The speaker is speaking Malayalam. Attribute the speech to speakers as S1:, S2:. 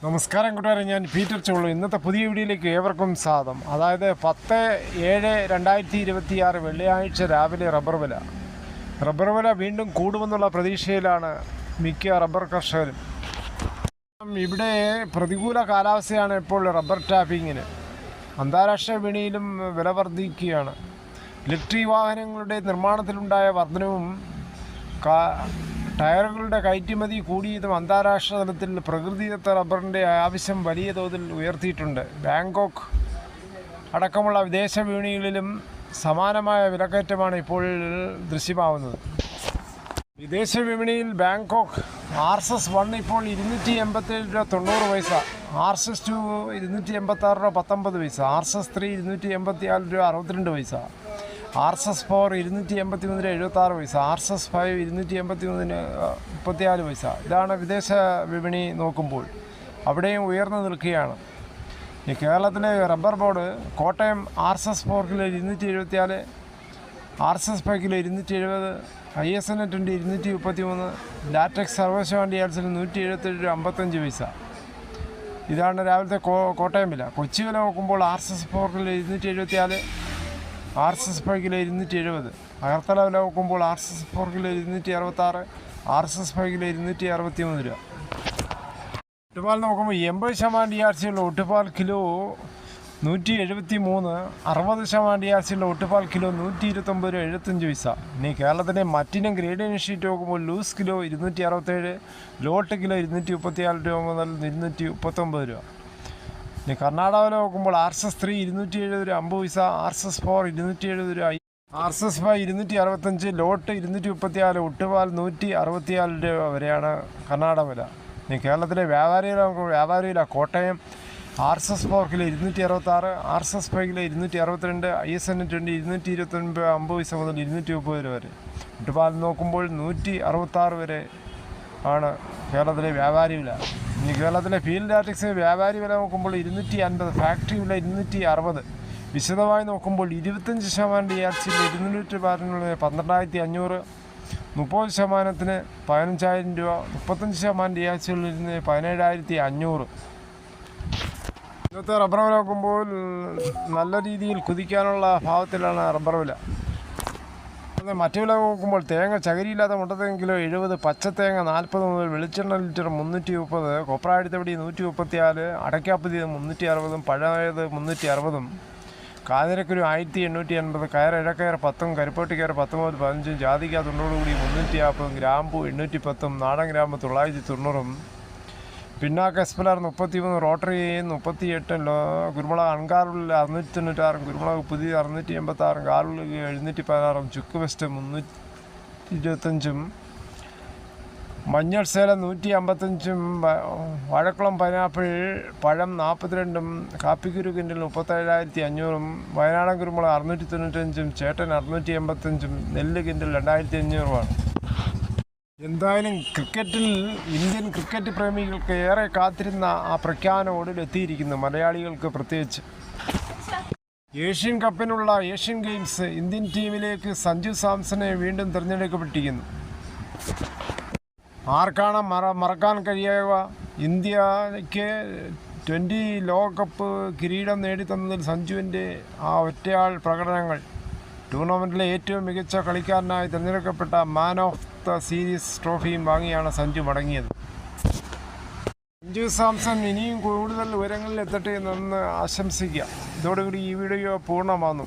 S1: നമസ്കാരം കൂട്ടുകാരെ, ഞാൻ പീറ്റർ ചോളു. ഇന്നത്തെ പുതിയ വീഡിയോയിലേക്ക് ഏവർക്കും സ്വാഗതം. അതായത് 10/7/2026 വെള്ളിയാഴ്ച രാവിലെ റബ്ബർ വില വീണ്ടും കൂടുമെന്നുള്ള പ്രതീക്ഷയിലാണ് മിക്ക റബ്ബർ കർഷകരും. ഇവിടെ പ്രതികൂല കാലാവസ്ഥയാണ് ഇപ്പോൾ റബ്ബർ ടാപ്പിങ്ങിന്. അന്താരാഷ്ട്ര വിപണിയിലും വില വർദ്ധിക്കുകയാണ്. ഇലക്ട്രിക് വാഹനങ്ങളുടെ നിർമ്മാണത്തിലുണ്ടായ വർധനവും ടയറുകളുടെ കയറ്റുമതി കൂടിയതും അന്താരാഷ്ട്ര തലത്തിൽ പ്രകൃതിദത്ത റബ്ബറിൻ്റെ ആവശ്യം വലിയ തോതിൽ ഉയർത്തിയിട്ടുണ്ട്. ബാങ്കോക്ക് അടക്കമുള്ള വിദേശ വിപണികളിലും സമാനമായ വിലക്കയറ്റമാണ് ഇപ്പോൾ ദൃശ്യമാവുന്നത്. വിദേശ വിപണിയിൽ ബാങ്കോക്ക് RSS-1 ഇപ്പോൾ 287 രൂപ 90 പൈസ, RSS-2 286 രൂപ 19 പൈസ, RSS-3 284 രൂപ 62 പൈസ, RSS-4 283 രൂപ 76 പൈസ, RSS-5 283 34 പൈസ. ഇതാണ് വിദേശ വിപണി നോക്കുമ്പോൾ. അവിടെയും ഉയർന്നു നിൽക്കുകയാണ്. ഈ കേരളത്തിലെ rubber board Kottayam RSS-4 kilo 274, RSS-5 kilo 270, ISN-20 233, latex സർവശാന്തി ആൽസിൽ 177 രൂപ 55 പൈസ. ഇതാണ് രാവിലത്തെ കോട്ടയം വില. കൊച്ചി വില നോക്കുമ്പോൾ RSS-4 കിലോ 274, RSS-5 കിലോ 270, അകർത്തല വില നോക്കുമ്പോൾ RSS-4 കിലോ 266, RSS-5 കിലോ 263 രൂപ. ഒട്ടുപാൽ നോക്കുമ്പോൾ 80% DRC ഉള്ള ഒട്ടുപാൽ കിലോ 173, 60% DRC ഉള്ള ഒട്ടുപാൽ കിലോ 129 രൂപ 75 പൈസ. ഇനി കേരളത്തിലെ മറ്റിനം ഗ്രേഡ് ഷീറ്റ് നോക്കുമ്പോൾ ലൂസ് കിലോ 267, ലോട്ട് കിലോ 234 രൂപ മുതൽ 239 രൂപ. ഇനി കർണാടകയിൽ നോക്കുമ്പോൾ RSS-3 270 രൂപ 50 പൈസ, RSS-4 270 രൂപ, RSS-5 265, ലോട്ട് 234, ഒട്ടുപാൽ 164 രൂപ വരെയാണ് കർണാടക വില. ഇനി കേരളത്തിലെ വ്യാപാരിയില Kottayam RSS-4 kilo 266, RSS-5 kilo 262, ISN-20 229 50 പൈസ മുതൽ 230 രൂപ വരെ. ഒട്ടുപാൽ നോക്കുമ്പോൾ 166 വരെ ആണ് കേരളത്തിലെ വ്യാപാരി വില. ഇനി കേരളത്തിലെ ഫീൽഡ് ലാറ്റക്സ് വ്യാപാരി വില നോക്കുമ്പോൾ 250, ഫാക്ടറി വില 260. വിശദമായി നോക്കുമ്പോൾ 25% DRC 200 ബാരലിനുള്ള 12,500, 30% 15,000 രൂപ, 35% DRC 17,500. ഇന്നത്തെ റബ്ബർ വില നോക്കുമ്പോൾ നല്ല രീതിയിൽ കുതിക്കാനുള്ള ഭാവത്തിലാണ് റബ്ബർ വില. മറ്റു വില നോക്കുമ്പോൾ തേങ്ങ ചകിരിയില്ലാത്ത മുട്ടത്തേങ്ങ കിലോ 70, പച്ചത്തേങ്ങ 40 മുതൽ വെളിച്ചെണ്ണ ലിറ്റർ 330, കൊപ്രാടിത്തവടി 134, അടയ്ക്കാപ്പതി 360, പഴയത് 360, കാതിരക്കുരു 1880, കയർ ഇഴക്കയർ 10, കരിപ്പോട്ടിക്കയർ 10 മുതൽ 15, ജാതിക്ക 90 കൂടി 350, ഗ്രാമ്പു 810, നാടൻ ഗ്രാമ്പ് 990, പിന്നാക്ക എസ്പെലർ 33, റോട്ടറി 38, കുരുമുളക് അൺകാറുള്ളിൽ 696, കുരുമുളക് പുതിയ 686, കാറുള്ളിൽ 716, ചുക്ക് വെസ്റ്റ് 325, മഞ്ഞൾ സേലം 155, വാഴക്കുളം പൈനാപ്പിൾ പഴം 42, കാപ്പിക്കുരു കിൻഡിൽ 37,500, വയനാടൻ കുരുമുളക് 695, ചേട്ടൻ 685, നെല്ല് കിൻഡിൽ 2,500. എന്തായാലും ഇന്ത്യൻ ക്രിക്കറ്റ് പ്രേമികൾക്ക് ഏറെ കാത്തിരുന്ന ആ പ്രഖ്യാപനം ഒടുവിലെത്തിയിരിക്കുന്നു, മലയാളികൾക്ക് പ്രത്യേകിച്ച്. ഏഷ്യൻ കപ്പിനുള്ള ഏഷ്യൻ ഗെയിംസ് ഇന്ത്യൻ ടീമിലേക്ക് സഞ്ജു സാംസനെ വീണ്ടും തിരഞ്ഞെടുക്കപ്പെട്ടിരിക്കുന്നു. ആർക്കാണ് മറക്കാൻ കഴിയുക? ഇന്ത്യക്ക് 20 ലോകകപ്പ് കിരീടം നേടിത്തന്നതിൽ സഞ്ജുവിൻ്റെ ആ ഒറ്റയാൾ പ്രകടനങ്ങൾ. ടൂർണമെൻറ്റിലെ ഏറ്റവും മികച്ച കളിക്കാരനായി തിരഞ്ഞെടുക്കപ്പെട്ട മാൻ ഓഫ് ദ സീരീസ് ട്രോഫിയും വാങ്ങിയാണ് സഞ്ജു മടങ്ങിയത്. സഞ്ജു സാംസൺ ഇനിയും കൂടുതൽ ഉയരങ്ങളിൽ എത്തട്ടെ എന്ന് ആശംസിക്കുക. ഇതോടുകൂടി ഈ വീഡിയോ പൂർണ്ണമാകുന്നു.